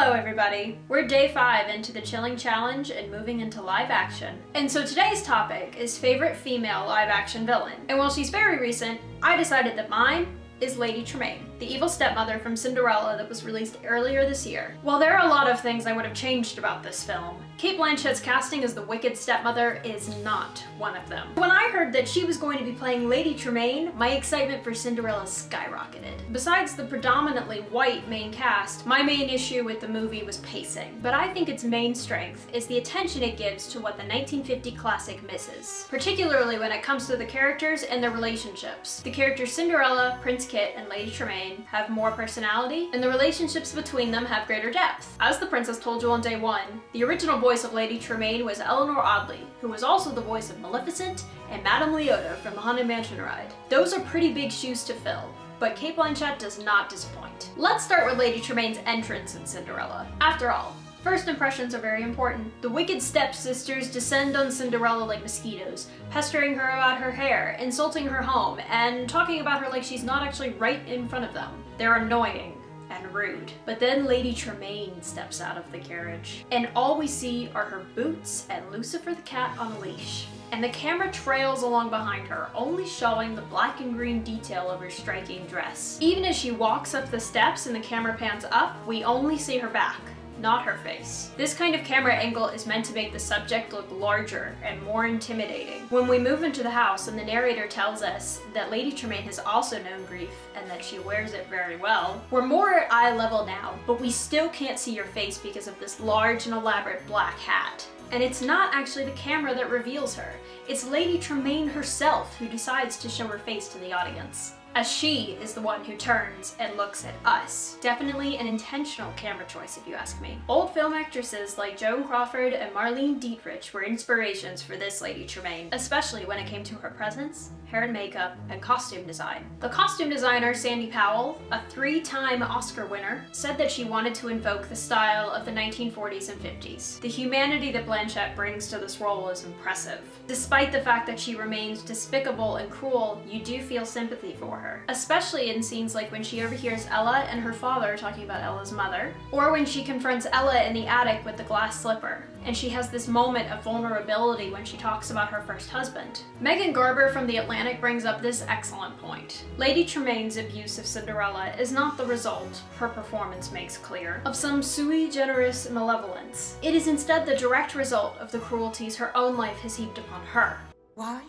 Hello everybody! We're day 5 into the Chilling Challenge and moving into live action. And so today's topic is favorite female live action villain. And while she's very recent, I decided that mine is Lady Tremaine, the evil stepmother from Cinderella that was released earlier this year. While there are a lot of things I would have changed about this film, Cate Blanchett's casting as the wicked stepmother is not one of them. When I heard that she was going to be playing Lady Tremaine, my excitement for Cinderella skyrocketed. Besides the predominantly white main cast, my main issue with the movie was pacing. But I think its main strength is the attention it gives to what the 1950 classic misses, particularly when it comes to the characters and their relationships. The characters Cinderella, Prince Kit, and Lady Tremaine have more personality, and the relationships between them have greater depth. As the princess told you on day 1, the original voice of Lady Tremaine was Eleanor Audley, who was also the voice of Maleficent and Madame Leota from the Haunted Mansion ride. Those are pretty big shoes to fill, but Cate Blanchett does not disappoint. Let's start with Lady Tremaine's entrance in Cinderella. After all, first impressions are very important. The wicked stepsisters descend on Cinderella like mosquitoes, pestering her about her hair, insulting her home, and talking about her like she's not actually right in front of them. They're annoying and rude. But then Lady Tremaine steps out of the carriage, and all we see are her boots and Lucifer the cat on a leash. And the camera trails along behind her, only showing the black and green detail of her striking dress. Even as she walks up the steps and the camera pans up, we only see her back, not her face. This kind of camera angle is meant to make the subject look larger and more intimidating. When we move into the house and the narrator tells us that Lady Tremaine has also known grief and that she wears it very well, we're more at eye level now, but we still can't see your face because of this large and elaborate black hat. And it's not actually the camera that reveals her. It's Lady Tremaine herself who decides to show her face to the audience, as she is the one who turns and looks at us. Definitely an intentional camera choice if you ask me. Old film actresses like Joan Crawford and Marlene Dietrich were inspirations for this Lady Tremaine, especially when it came to her presence, hair and makeup, and costume design. The costume designer Sandy Powell, a 3-time Oscar winner, said that she wanted to invoke the style of the 1940s and 50s. The humanity that Blanchett brings to this role is impressive. Despite the fact that she remains despicable and cruel, you do feel sympathy for her, especially in scenes like when she overhears Ella and her father talking about Ella's mother, or when she confronts Ella in the attic with the glass slipper, and she has this moment of vulnerability when she talks about her first husband. Megan Garber from The Atlantic brings up this excellent point. Lady Tremaine's abuse of Cinderella is not the result, her performance makes clear, of some sui generis malevolence. It is instead the direct result of the cruelties her own life has heaped upon her. Why?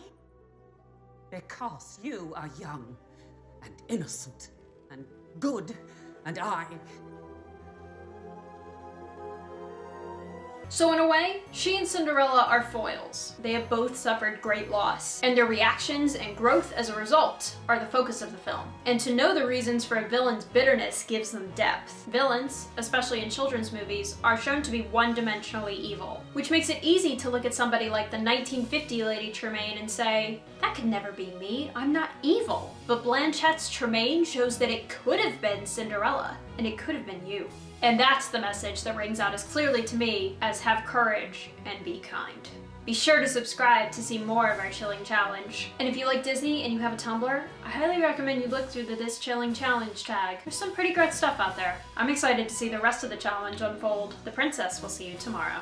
Because you are young and innocent and good, and I... So in a way, she and Cinderella are foils. They have both suffered great loss, and their reactions and growth as a result are the focus of the film. And to know the reasons for a villain's bitterness gives them depth. Villains, especially in children's movies, are shown to be one-dimensionally evil, which makes it easy to look at somebody like the 1950 Lady Tremaine and say, that could never be me, I'm not evil. But Blanchett's Tremaine shows that it could have been Cinderella, and it could have been you. And that's the message that rings out as clearly to me as have courage and be kind. Be sure to subscribe to see more of our Chilling Challenge. And if you like Disney and you have a Tumblr, I highly recommend you look through the This Chilling Challenge tag. There's some pretty great stuff out there. I'm excited to see the rest of the challenge unfold. The princess will see you tomorrow.